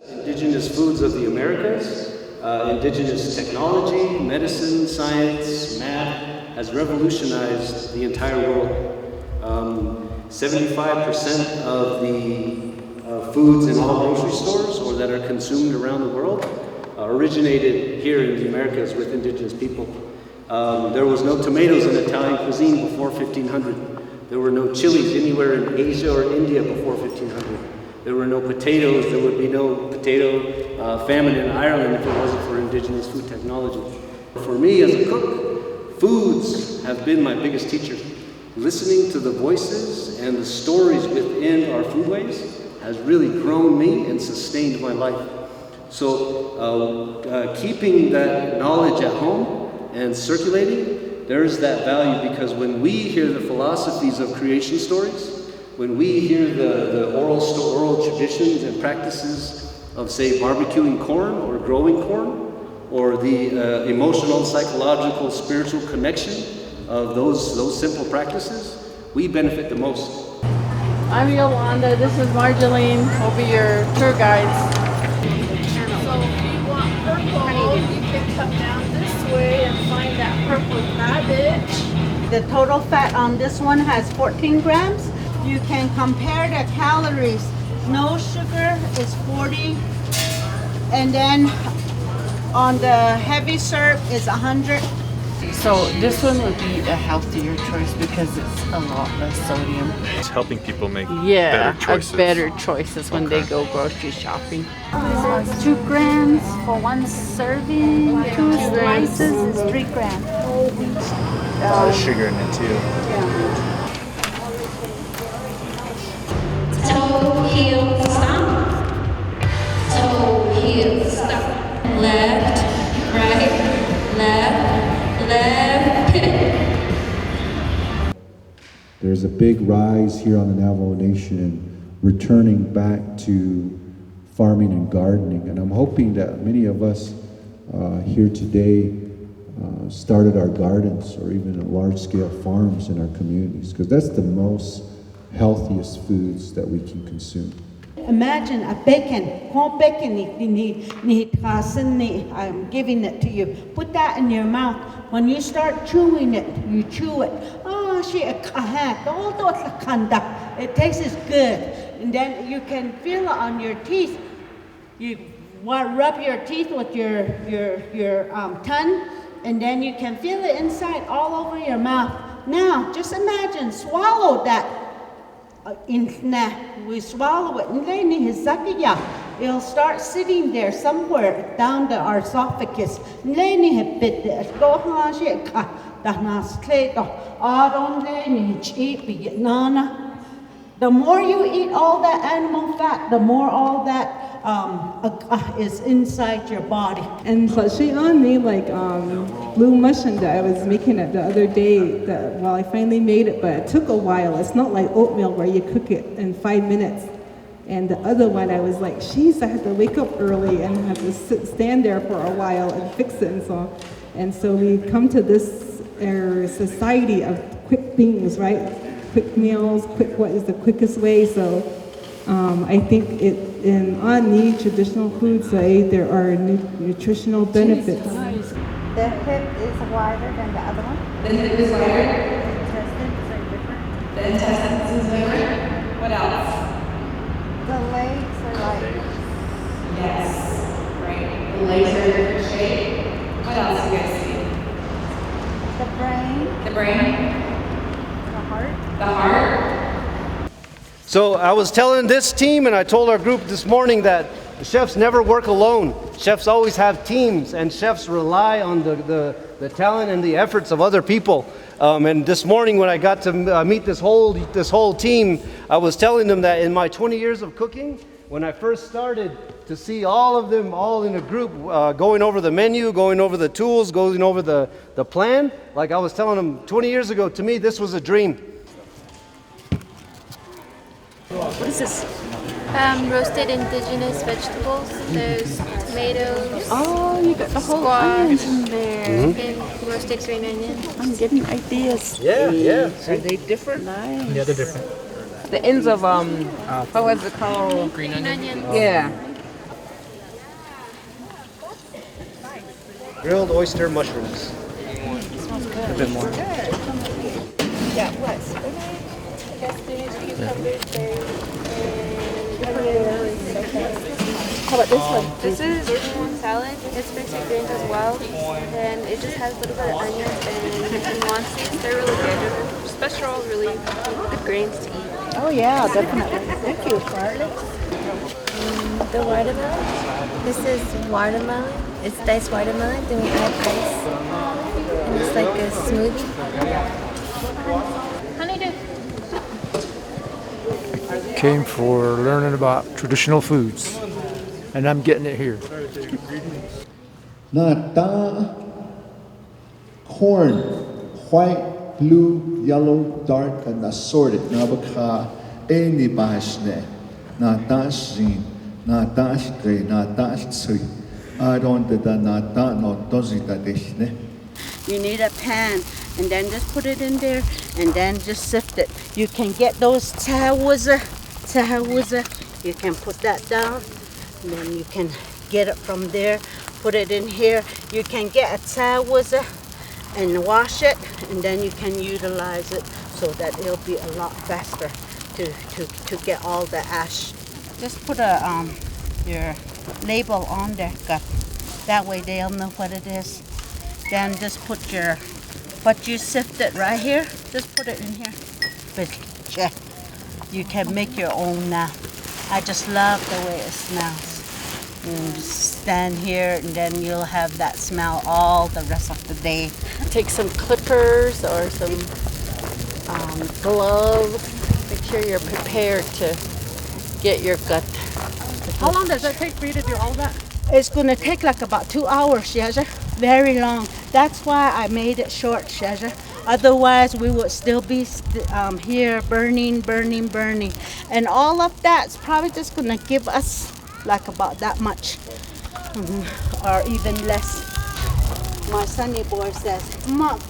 Indigenous foods of the Americas, indigenous technology, medicine, science, math has revolutionized the entire world. 75% of the foods in all grocery stores or that are consumed around the world originated here in the Americas with indigenous people. There was no tomatoes in Italian cuisine before 1500. There were no chilies anywhere in Asia or India before 1500. There were no potatoes. There would be no potato famine in Ireland if it wasn't for indigenous food technology. For me as a cook, foods have been my biggest teacher. Listening to the voices and the stories within our foodways has really grown me and sustained my life. So keeping that knowledge at home and circulating, there's that value, because when we hear the philosophies of creation stories, when we hear the oral traditions and practices of, say, barbecuing corn or growing corn, or the emotional, psychological, spiritual connection of those simple practices, we benefit the most. I'm Yolanda, this is Marjeline, will be your tour guides. So if you want purple, you can come down this way and find that purple cabbage. The total fat on this one has 14 grams. You can compare the calories. No sugar is 40, and then on the heavy syrup is 100. So this one would be a healthier choice because it's a lot less sodium. It's helping people make better choices. Better choices when they go grocery shopping. 2 grams for 1 serving. 2 slices is 3 grams. A lot of sugar in it too. Yeah. Toe, heel, stop. Toe, heel, stop. Left, right, left, left, pivot. There's a big rise here on the Navajo Nation in returning back to farming and gardening. And I'm hoping that many of us here today started our gardens or even large-scale farms in our communities, because that's the most healthiest foods that we can consume. Imagine a bacon, whole bacon, I'm giving it to you. Put that in your mouth. When you start chewing it, you chew it. It tastes good. And then you can feel it on your teeth. You rub your teeth with your tongue, and then you can feel it inside all over your mouth. Now, just imagine, swallow that. We swallow it. It'll start sitting there somewhere down our esophagus. The more you eat all that animal fat, the more all that is inside your body. And she on me like blue mushroom that I was making it the other day. I finally made it, but it took a while. It's not like oatmeal where you cook it in 5 minutes. And the other one, I was like, jeez, I had to wake up early and have to stand there for a while and fix it and so on. And so we come to this society of quick things, right? Quick meals, what is the quickest way? So I think in Ani traditional foods, there are nutritional benefits. The hip is wider than the other one. The hip is wider. The intestines are different. The intestines is different. What else? The legs are like... Yes. Right. The legs are a different shape. What else do you guys see? The brain. The brain. The heart. The heart. So I was telling this team, and I told our group this morning, that the chefs never work alone. Chefs always have teams, and chefs rely on the talent and the efforts of other people. And this morning when I got to meet this whole team, I was telling them that in my 20 years of cooking, when I first started, to see all of them all in a group going over the menu, going over the tools, going over the plan, like I was telling them 20 years ago, to me this was a dream. What is this? Roasted indigenous vegetables. There's tomatoes. Oh, you got the whole onions in there. And roasted green onions. I'm getting ideas. Yeah. Are they different? Nice. Yeah, they're different. The ends of what was it called? Green onions. Yeah. Grilled oyster mushrooms. A bit more. Yeah, what? Spinach, cucumbers, How about this one? This is salad. It's mixed with greens as well. And it just has a little bit of onions and nuances. They're really good. Especially really good grains to eat. Oh yeah, definitely. Thank you, Scarlett. The watermelon. This is watermelon. It's diced watermelon. Then we add ice. And it's like a smoothie. Honeydew. Came for learning about traditional foods, and I'm getting it here. Nata, corn, white, blue, yellow, dark, and assorted. Nabaka, any bahasne. Nata shin, nata stre, nata tsui. I don't the nata no dozita deshne. You need a pan, and then just put it in there, and then just sift it. You can get those tahawuza. You can put that down, and then you can get it from there, put it in here. You can get a tahawuza and wash it, and then you can utilize it so that it'll be a lot faster to get all the ash. Just put your label on there, gut. That way they'll know what it is. Then just put what you sifted right here, just put it in here. But you can make your own now. I just love the way it smells. You just stand here and then you'll have that smell all the rest of the day. Take some clippers or some gloves. Make sure you're prepared to get your gut. How long does it take for you to do all that? It's gonna take like about 2 hours, Shaja. Very long. That's why I made it short, Shaja. Otherwise, we would still be here burning. And all of that's probably just gonna give us like about that much, or even less. My sonny boy says, Mom,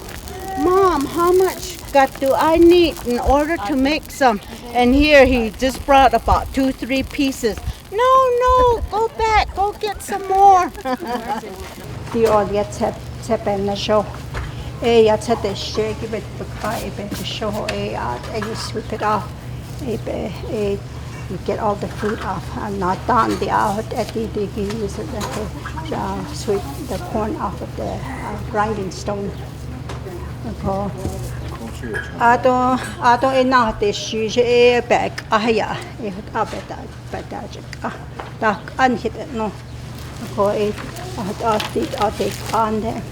how much gut do I need in order to make some? And here he just brought about 2-3 pieces. No, go back, go get some more. The audience have been a show. You take the shake, but the show, you sweep it off. You get all the food off. I'm not done the out at the use it to sweep the corn off of the grinding stone. I don't know the shoes a bag. Yeah, if it up at that, dark unhit it no. Okay, I take on there.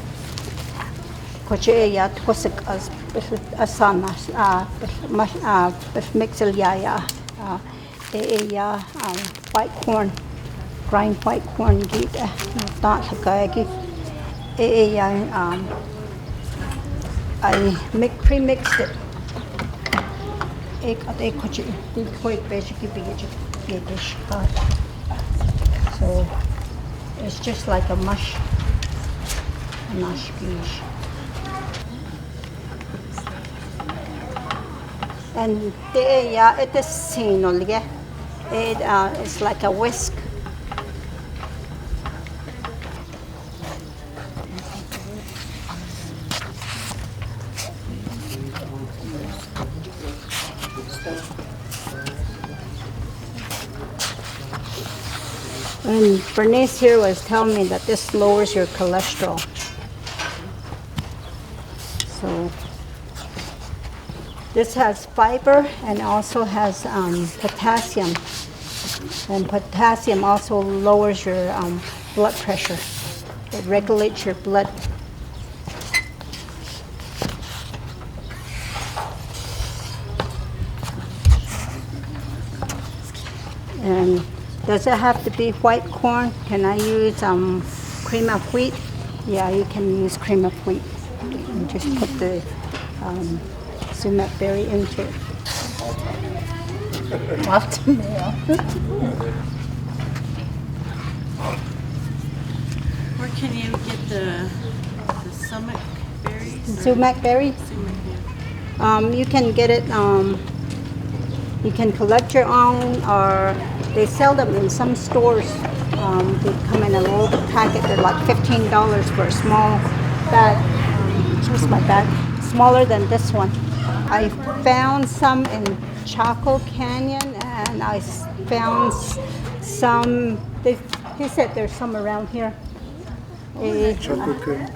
Coche tosik asanas mixel white corn, grind white corn get not kagi I pre-mixed it. So it's just like a mush dish. And it is seen only. It's like a whisk. And Bernice here was telling me that this lowers your cholesterol. So this has fiber and also has potassium. And potassium also lowers your blood pressure. It regulates your blood. And does it have to be white corn? Can I use cream of wheat? Yeah, you can use cream of wheat. And just put the sumac berry into it. Where can you get the sumac berries? Sumac berry? You can get it You can collect your own, or they sell them in some stores. They come in a little packet. They're like $15 for a small bag. Here's my bag. Smaller than this one. I found some in Chaco Canyon, and I found some. He said there's some around here. Chaco Canyon.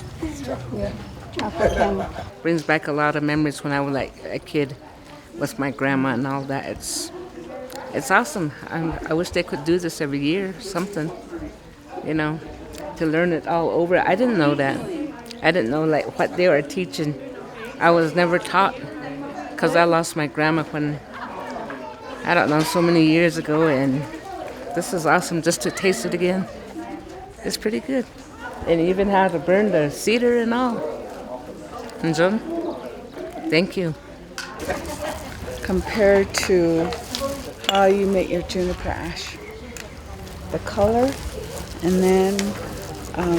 Yeah, Chaco Canyon. Brings back a lot of memories when I was like a kid with my grandma and all that. It's awesome. I wish they could do this every year, something, you know, to learn it all over. I didn't know that. I didn't know like what they were teaching. I was never taught because I lost my grandma when, I don't know, so many years ago, and this is awesome just to taste it again. It's pretty good. And even how to burn the cedar and all. And John, thank you. Compared to how you make your juniper ash. The color, and then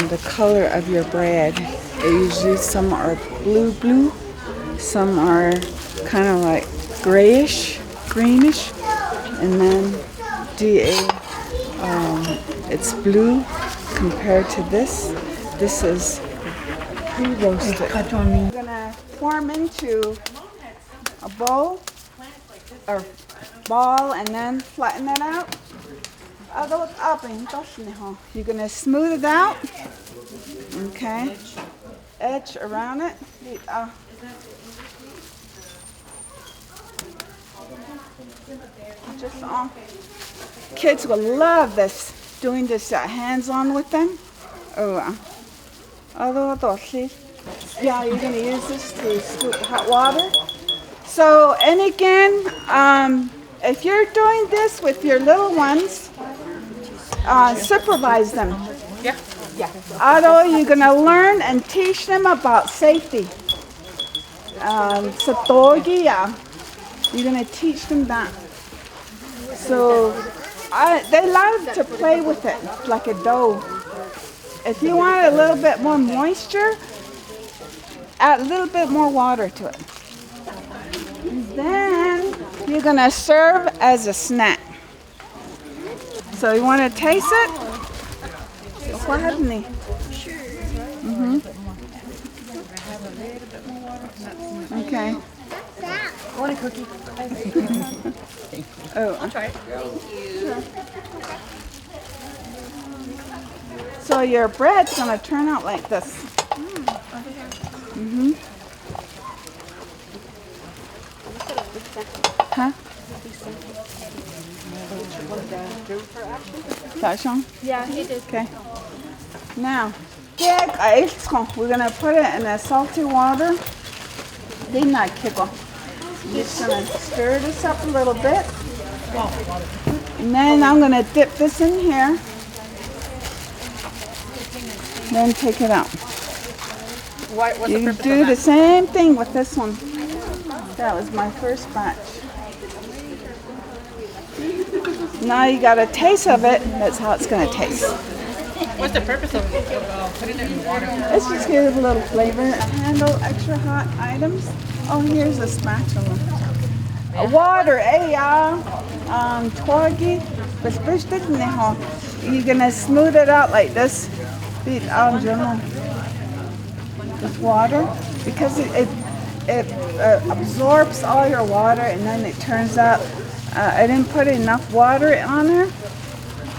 the color of your bread. Usually some are blue, some are kind of like grayish, greenish, and then it's blue compared to this. This is pre-roasted. We're gonna form into a bowl or ball and then flatten it out. You're gonna smooth it out. Okay. Edge around it. Just on. Kids will love this. Doing this hands-on with them. Yeah, you're gonna use this to scoop hot water. So, and again, if you're doing this with your little ones, supervise them. Yeah. Although you're going to learn and teach them about safety. You're going to teach them that. So they love to play with it like a dough. If you want a little bit more moisture, add a little bit more water to it. Then you're gonna serve as a snack. So you want to taste it? Go ahead, honey. Okay. I want a cookie. Oh, I'll try it. Thank you. Sure. So your bread's gonna turn out like this. Huh? Yeah, he did. Okay. Now, we're gonna put it in a salty water. Just gonna stir this up a little bit. And then I'm gonna dip this in here. Then take it out. You do the same thing with this one. That was my first batch. Now you got a taste of it. That's how it's going to taste. What's the purpose of putting it in water? Let's just give it a little flavor. Handle extra hot items. Oh, here's a spatula. Water, you're going to smooth it out like this. With water, because it absorbs all your water, and then it turns out I didn't put enough water on there.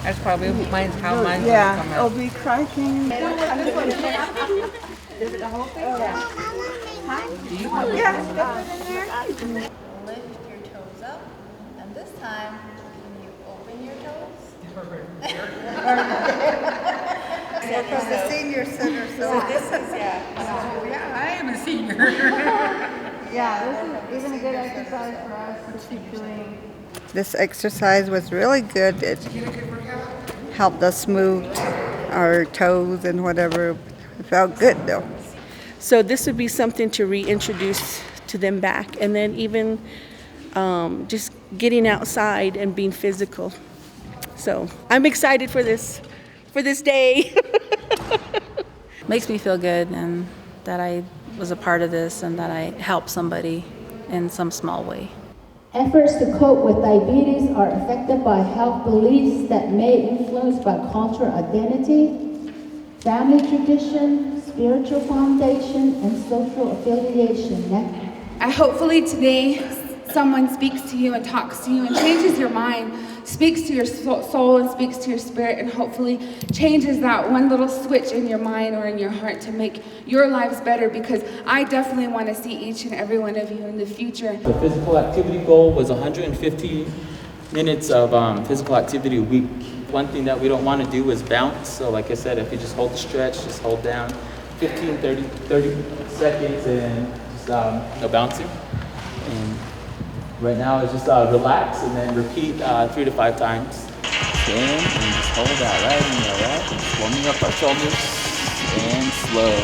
That's probably how mine. Yeah, it'll be cracking. Yeah. Lift your toes up, and this time, can you open your toes? Because the senior center, so this is, Yeah, I am a senior. this is even a good exercise for us to keep doing. This exercise was really good. It helped us smooth our toes and whatever. It felt good though. So this would be something to reintroduce to them back, and then even just getting outside and being physical. So I'm excited for this day. Makes me feel good, and that I was a part of this and that I helped somebody in some small way. Efforts to cope with diabetes are affected by health beliefs that may influence by cultural identity, family tradition, spiritual foundation, and social affiliation. Hopefully today someone speaks to you and talks to you and changes your mind, speaks to your soul and speaks to your spirit, and hopefully changes that one little switch in your mind or in your heart to make your lives better, because I definitely want to see each and every one of you in the future. The physical activity goal was 150 minutes of physical activity a week. One thing that we don't want to do is bounce. So like I said, if you just hold the stretch, just hold down 15, 30 seconds and just no bouncing. And right now it's just relax and then repeat 3 to 5 times. In and just hold that right in there, right? Just warming up our shoulders and slow.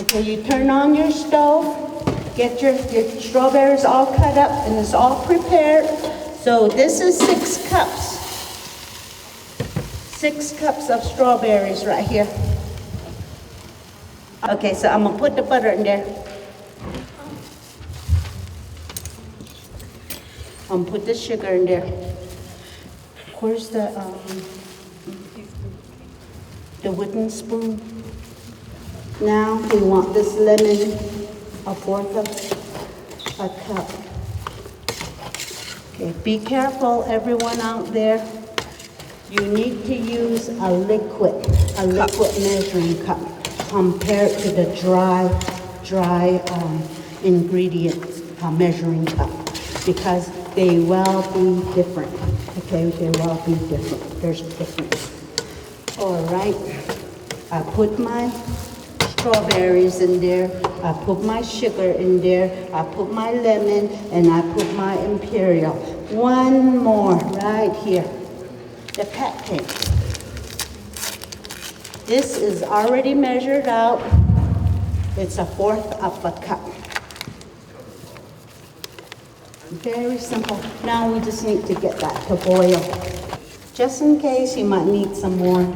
Okay, you turn on your stove, get your strawberries all cut up and it's all prepared. So this is 6 cups. 6 cups of strawberries right here. Okay, so I'm gonna put the butter in there. I'm gonna put the sugar in there. Where's the wooden spoon? Now we want this lemon, 1/4 of a cup. Okay, be careful, everyone out there. You need to use a liquid measuring cup compared to the dry ingredients measuring cup, because they will be different. Okay, they will be different. There's a difference. All right, I put my strawberries in there, I put my sugar in there, I put my lemon, and I put my imperial. One more right here, the pectin. This is already measured out. It's 1/4 of a cup. Very simple. Now we just need to get that to boil. Just in case, you might need some more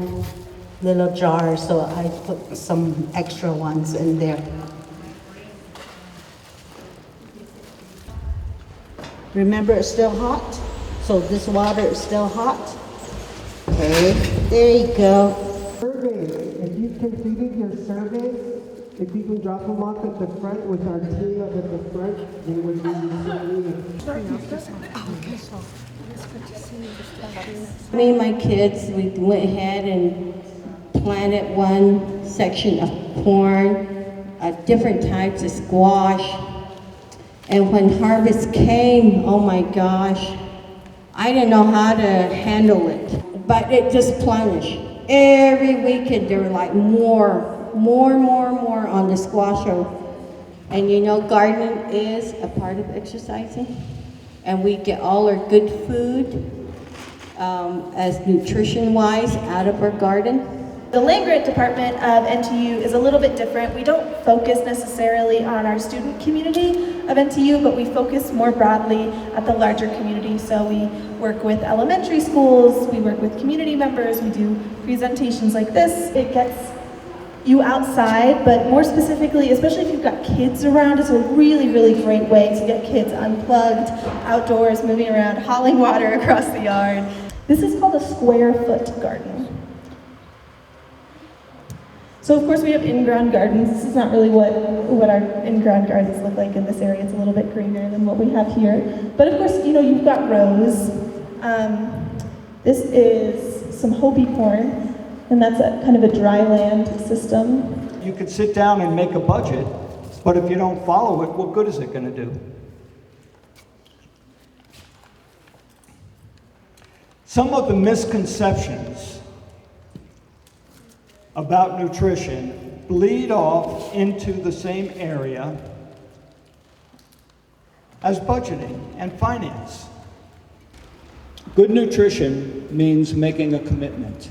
little jars, so I put some extra ones in there. Remember, it's still hot, so this water is still hot. Okay, there you go. Surveys. If you've completed your surveys, if you can drop them off at the front with our team up at the front, they would be Me and my kids, we went ahead and planted one section of corn, different types of squash. And when harvest came, oh my gosh, I didn't know how to handle it, but it just plunged. Every weekend there were like more on the squash. And you know, gardening is a part of exercising, and we get all our good food as nutrition-wise out of our garden. The land-grant department of NTU is a little bit different. We don't focus necessarily on our student community of NTU, but we focus more broadly at the larger community. So we work with elementary schools, we work with community members, we do presentations like this. It gets you outside, but more specifically, especially if you've got kids around, it's a really, really great way to get kids unplugged, outdoors, moving around, hauling water across the yard. This is called a square foot garden. So of course we have in-ground gardens. This is not really what our in-ground gardens look like in this area. It's a little bit greener than what we have here. But of course, you know, you've got rows. This is some Hopi corn, and that's a kind of a dry land system. You could sit down and make a budget, but if you don't follow it, what good is it going to do? Some of the misconceptions about nutrition bleed off into the same area as budgeting and finance. Good nutrition means making a commitment.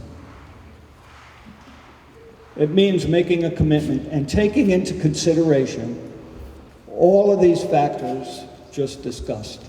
It means making a commitment and taking into consideration all of these factors just discussed.